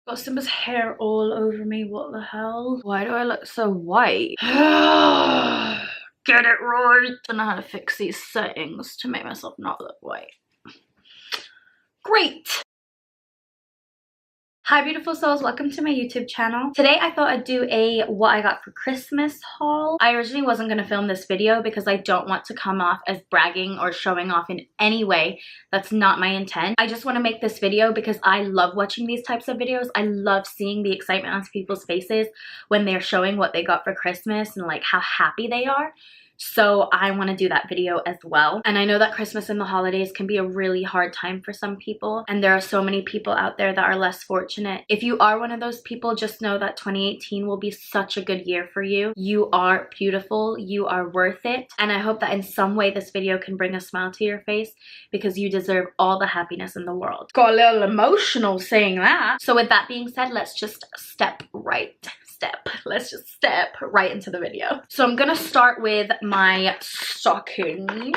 Got Simba's hair all over me. What the hell? Why do I look so white? Get it right. I don't know how to fix these settings to make myself not look white. Great. Hi beautiful souls, welcome to my YouTube channel. Today I thought I'd do a what I got for Christmas haul. I originally wasn't going to film this video because I don't want to come off as bragging or showing off in any way. That's not my intent. I just want to make this video because I love watching these types of videos. I love seeing the excitement on people's faces when they're showing what they got for Christmas and like how happy they are. So I want to do that video as well. And I know that Christmas and the holidays can be a really hard time for some people. And there are so many people out there that are less fortunate. If you are one of those people, just know that 2018 will be such a good year for you. You are beautiful. You are worth it. And I hope that in some way this video can bring a smile to your face because you deserve all the happiness in the world. Got a little emotional saying that. So with that being said, let's just step right into the video. So I'm gonna start with my stocking.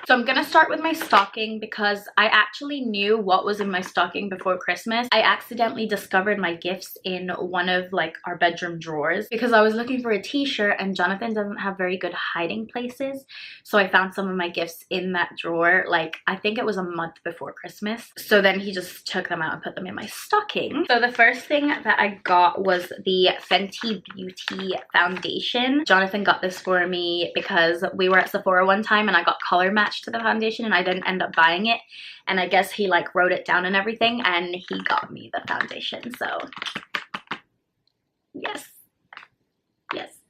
So I'm gonna start with my stocking because I actually knew what was in my stocking before Christmas. I accidentally discovered my gifts in one of like our bedroom drawers because I was looking for a t-shirt and Jonathan doesn't have very good hiding places. So I found some of my gifts in that drawer, like I think it was a month before Christmas. So then he just took them out and put them in my stocking. So the first thing that I got was the Fenty Beauty foundation. Jonathan got this for me because we were at Sephora one time and I got color matched to the foundation and I didn't end up buying it, and I guess he like wrote it down and everything and he got me the foundation. So yes.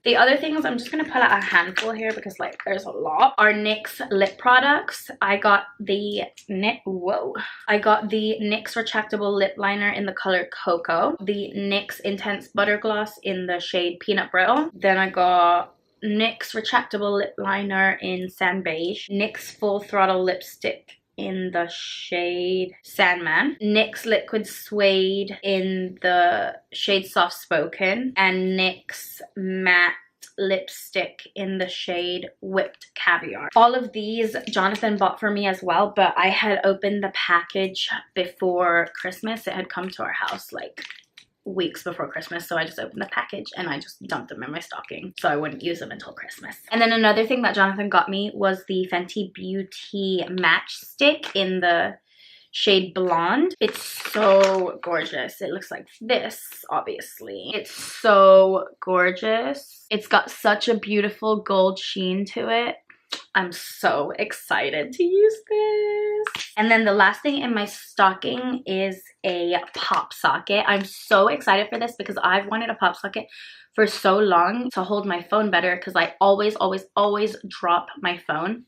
The other things, I'm just gonna pull out a handful here because like there's a lot, are NYX lip products. I got the NYX retractable lip liner in the color Coco, the NYX Intense Butter Gloss in the shade Peanut Brittle, then I got NYX retractable lip liner in Sand Beige, NYX Full Throttle lipstick in the shade Sandman, NYX liquid suede in the shade Soft Spoken, and NYX matte lipstick in the shade Whipped Caviar. All of these Jonathan bought for me as well, but I had opened the package before Christmas. It had come to our house like weeks before Christmas, so I just opened the package and I just dumped them in my stocking so I wouldn't use them until Christmas. And then another thing that Jonathan got me was the Fenty Beauty Matchstick in the shade Blonde. It's so gorgeous. It looks like this, obviously. It's so gorgeous. It's got such a beautiful gold sheen to it. I'm so excited to use this. And then the last thing in my stocking is a pop socket. I'm so excited for this because I've wanted a pop socket for so long to hold my phone better because I always drop my phone.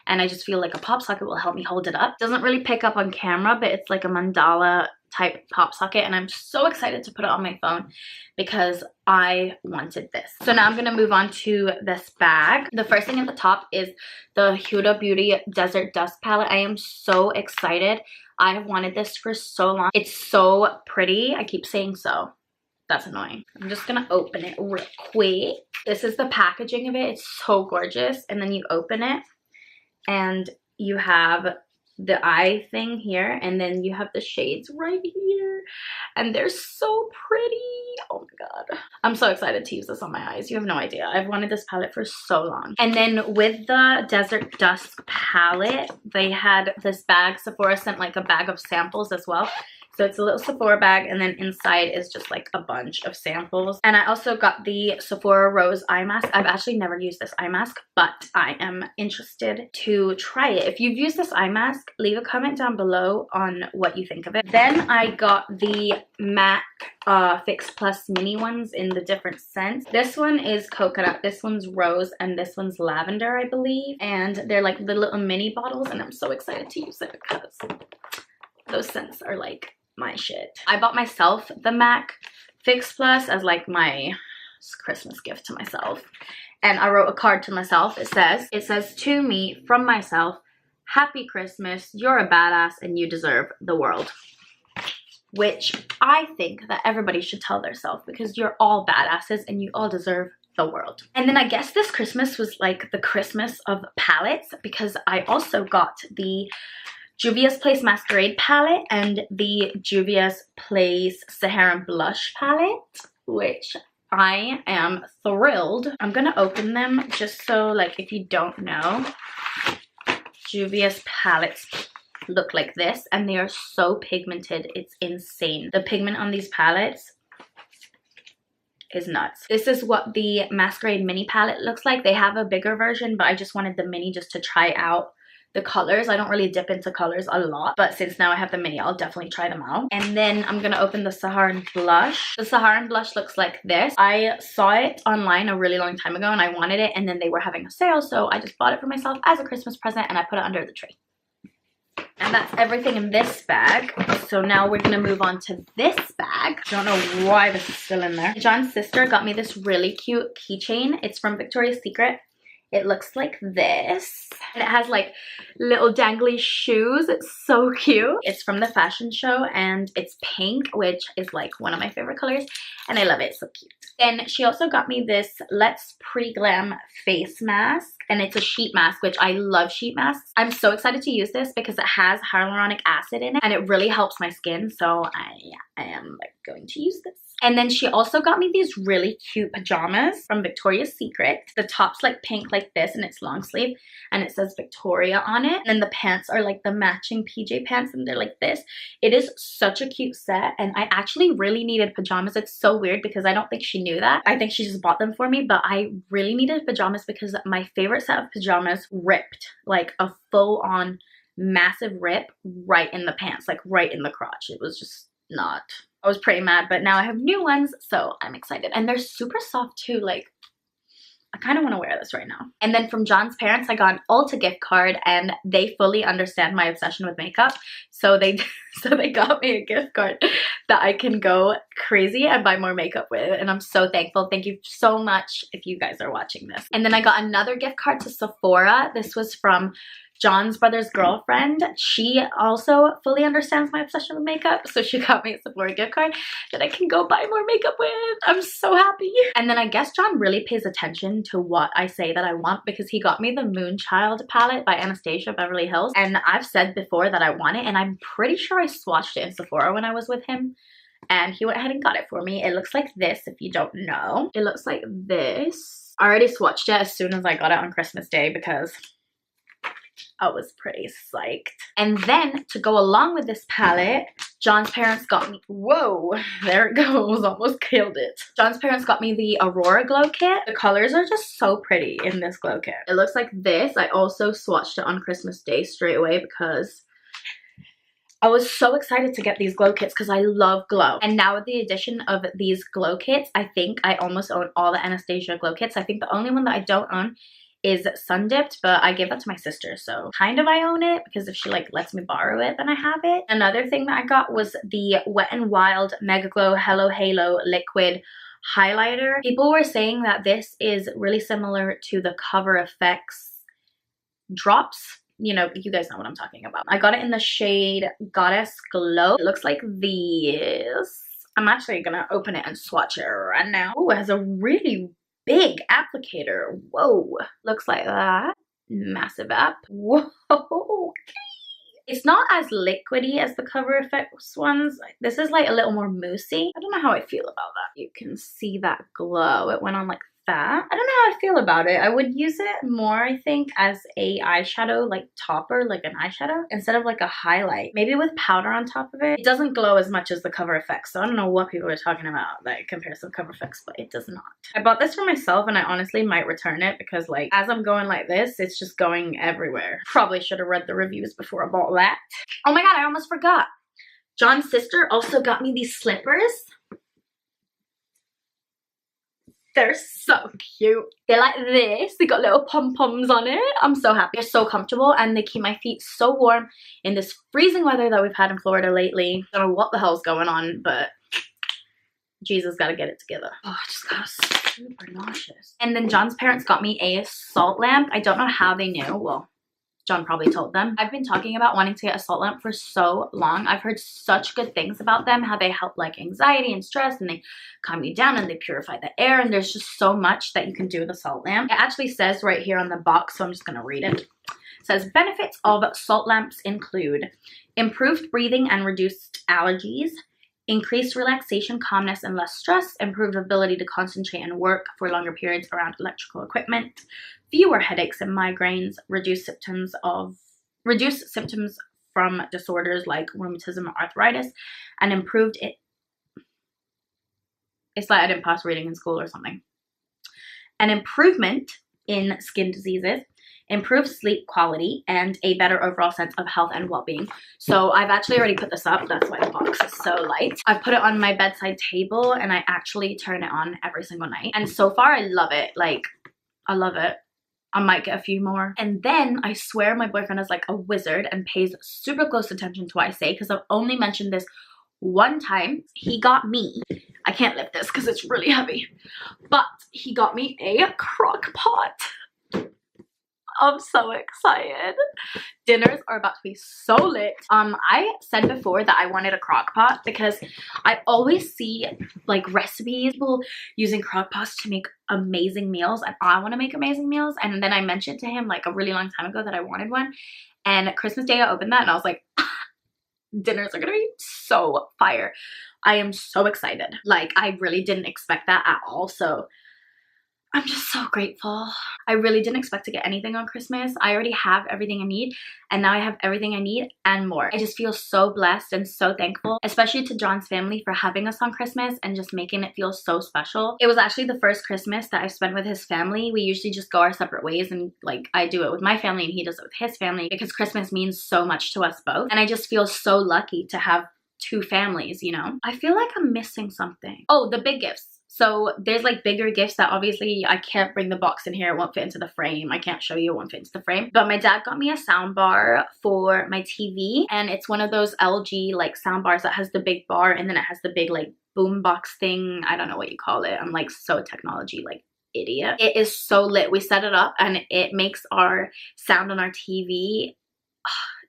And I just feel like a pop socket will help me hold it up. Doesn't really pick up on camera, but it's like a mandala type pop socket, and I'm so excited to put it on my phone because I wanted this. So now I'm going to move on to this bag. The first thing at the top is the Huda Beauty Desert Dust palette. I am so excited. I have wanted this for so long. It's so pretty. I keep saying so. That's annoying. I'm just gonna open it real quick. This is the packaging of it. It's so gorgeous. And then you open it and you have the eye thing here, and then you have the shades right here, and they're so pretty. Oh my god, I'm so excited to use this on my eyes. You have no idea. I've wanted this palette for so long. And then with the Desert Dusk palette, they had this bag. Sephora sent like a bag of samples as well. So it's a little Sephora bag, and then inside is just like a bunch of samples. And I also got the Sephora Rose eye mask. I've actually never used this eye mask, but I am interested to try it. If you've used this eye mask, leave a comment down below on what you think of it. Then I got the MAC Fix Plus mini ones in the different scents. This one is coconut, this one's rose, and this one's lavender, I believe. And they're like the little mini bottles, and I'm so excited to use it because those scents are like my shit. I bought myself the MAC Fix Plus as like my Christmas gift to myself, and I wrote a card to myself. It says to me from myself, happy Christmas, you're a badass and you deserve the world. Which I think that everybody should tell themselves because you're all badasses and you all deserve the world. And then I guess this Christmas was like the Christmas of palettes because I also got the Juvia's Place Masquerade palette and the Juvia's Place Saharan Blush palette, which I am thrilled. I'm gonna open them just so, like, if you don't know, Juvia's palettes look like this and they are so pigmented, it's insane. The pigment on these palettes is nuts. This is what the Masquerade mini palette looks like. They have a bigger version, but I just wanted the mini just to try out the colors. I don't really dip into colors a lot, but since now I have the mini, I'll definitely try them out. And then I'm gonna open the Saharan blush. The Saharan blush looks like this. I saw it online a really long time ago and I wanted it, and then they were having a sale, so I just bought it for myself as a Christmas present and I put it under the tree. And that's everything in this bag. So now we're gonna move on to this bag. I don't know why this is still in there. John's sister got me this really cute keychain. It's from Victoria's Secret. It looks like this. And it has like little dangly shoes. It's so cute. It's from the fashion show and it's pink, which is like one of my favorite colors. And I love it. It's so cute. Then she also got me this Let's Pre-Glam face mask. And it's a sheet mask, which I love sheet masks. I'm so excited to use this because it has hyaluronic acid in it and it really helps my skin. So I am like going to use this. And then she also got me these really cute pajamas from Victoria's Secret. The top's like pink like this and it's long sleeve and it says Victoria on it. And then the pants are like the matching PJ pants and they're like this. It is such a cute set and I actually really needed pajamas. It's so weird because I don't think she knew that. I think she just bought them for me, but I really needed pajamas because my favorite set of pajamas ripped, like a full-on massive rip right in the pants, like right in the crotch. It was just not... I was pretty mad, but now I have new ones, so I'm excited. And they're super soft too. Like, I kind of want to wear this right now. And then from John's parents, I got an Ulta gift card and they fully understand my obsession with makeup. So they got me a gift card that I can go crazy and buy more makeup with. And I'm so thankful. Thank you so much if you guys are watching this. And then I got another gift card to Sephora. This was from John's brother's girlfriend. She also fully understands my obsession with makeup, so she got me a Sephora gift card that I can go buy more makeup with. I'm so happy. And then I guess John really pays attention to what I say that I want because he got me the Moonchild palette by Anastasia Beverly Hills, and I've said before that I want it, and I'm pretty sure I swatched it in Sephora when I was with him, and he went ahead and got it for me. It looks like this if you don't know. It looks like this. I already swatched it as soon as I got it on Christmas Day because I was pretty psyched. And then to go along with this palette, John's parents got me, whoa, there it goes, almost killed it. John's parents got me the Aurora Glow Kit. The colors are just so pretty in this glow kit. It looks like this. I also swatched it on Christmas Day straight away because I was so excited to get these glow kits because I love glow. And now with the addition of these glow kits, I think I almost own all the Anastasia glow kits. I think the only one that I don't own is Sun Dipped, but I gave that to my sister, so kind of I own it because if she like lets me borrow it, then I have it. Another thing that I got was the Wet n Wild Mega Glow Hello Halo Liquid Highlighter. People were saying that this is really similar to the Cover FX drops. You know, you guys know what I'm talking about. I got it in the shade Goddess Glow. It looks like this. I'm actually gonna open it and swatch it right now. Oh, it has a really big applicator. Whoa, looks like that. Massive app. Whoa, okay. It's not as liquidy as the Cover FX ones. This is like a little more moussey. I don't know how I feel about that. You can see that glow. It went on like that. I don't know how I feel about it. I would use it more, I think, as a eyeshadow, like topper, like an eyeshadow, instead of like a highlight. Maybe with powder on top of it. It doesn't glow as much as the Cover FX, so I don't know what people are talking about that like, compares to Cover FX, but it does not. I bought this for myself and I honestly might return it because like, as I'm going like this, it's just going everywhere. Probably should have read the reviews before I bought that. Oh my god, I almost forgot. John's sister also got me these slippers. They're so cute. They're like this. They got little pom-poms on it. I'm so happy. They're so comfortable and they keep my feet so warm in this freezing weather that we've had in Florida lately. I don't know what the hell's going on, but Jesus gotta get it together. Oh, I just got super nauseous. And then John's parents got me a salt lamp. I don't know how they knew. Well, John probably told them. I've been talking about wanting to get a salt lamp for so long. I've heard such good things about them, how they help like anxiety and stress and they calm you down and they purify the air, and there's just so much that you can do with a salt lamp. It actually says right here on the box, so I'm just gonna read it. It says benefits of salt lamps include improved breathing and reduced allergies, increased relaxation, calmness, and less stress, improved ability to concentrate and work for longer periods around electrical equipment, fewer headaches and migraines, reduced symptoms from disorders like rheumatism or arthritis, and improved it. It's like I didn't pass reading in school or something. An improvement in skin diseases, improved sleep quality, and a better overall sense of health and well-being. So I've actually already put this up. That's why the box is so light. I've put it on my bedside table and I actually turn it on every single night. And so far I love it. Like, I love it. I might get a few more. And then I swear my boyfriend is like a wizard and pays super close attention to what I say, because I've only mentioned this one time. He got me, I can't lift this because it's really heavy, but he got me a crock pot. I'm so excited. Dinners are about to be so lit. I said before that I wanted a crock pot because I always see like recipes, people using crock pots to make amazing meals, and I want to make amazing meals. And then I mentioned to him like a really long time ago that I wanted one, and Christmas Day I opened that and I was like, dinners are gonna be so fire. I am so excited. Like, I really didn't expect that at all, so I'm just so grateful. I really didn't expect to get anything on Christmas. I already have everything I need, and now I have everything I need and more. I just feel so blessed and so thankful, especially to John's family for having us on Christmas and just making it feel so special. It was actually the first Christmas that I spent with his family. We usually just go our separate ways, and like I do it with my family and he does it with his family, because Christmas means so much to us both. And I just feel so lucky to have two families, you know? I feel like I'm missing something. Oh, the big gifts. So there's like bigger gifts that obviously I can't bring the box in here. It won't fit into the frame. I can't show you, it won't fit into the frame. But my dad got me a sound bar for my TV, and it's one of those LG like sound bars that has the big bar and then it has the big like boom box thing. I don't know what you call it. I'm like so technology like idiot. It is so lit. We set it up and it makes our sound on our TV.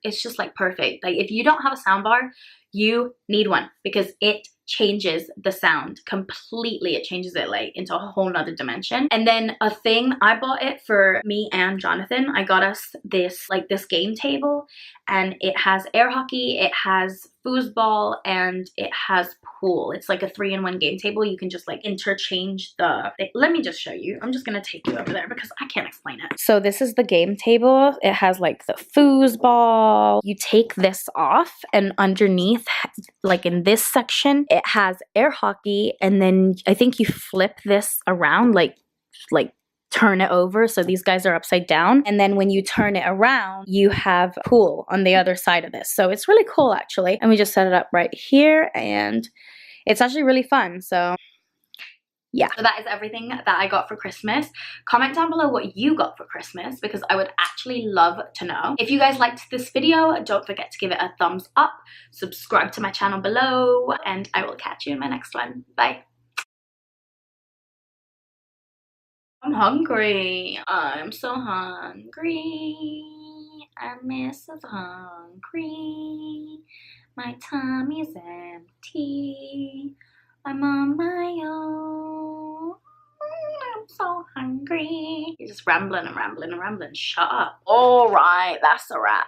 It's just like perfect. Like, if you don't have a sound bar, you need one, because it changes the sound completely. It changes it like into a whole nother dimension. And then a thing, I bought it for me and Jonathan. I got us this like this game table, and it has air hockey, it has foosball, and it has pool. It's like a 3-in-1 game table. You can just like interchange the thing. Let me just show you. I'm just gonna take you over there because I can't explain it. So this is the game table. It has like the foosball. You take this off, and underneath, like in this section, it has air hockey, and then I think you flip this around, like turn it over so these guys are upside down, and then when you turn it around you have pool on the other side of this. So it's really cool actually, and we just set it up right here and it's actually really fun. So yeah, so that is everything that I got for Christmas. Comment down below what you got for Christmas, because I would actually love to know. If you guys liked this video, don't forget to give it a thumbs up, subscribe to my channel below, and I will catch you in my next one. Bye. I'm hungry. I'm so hungry. I'm Mrs. Hungry. My tummy's empty. I'm on my own. I'm so hungry. You're just rambling and rambling and rambling. Shut up. All right, that's a wrap.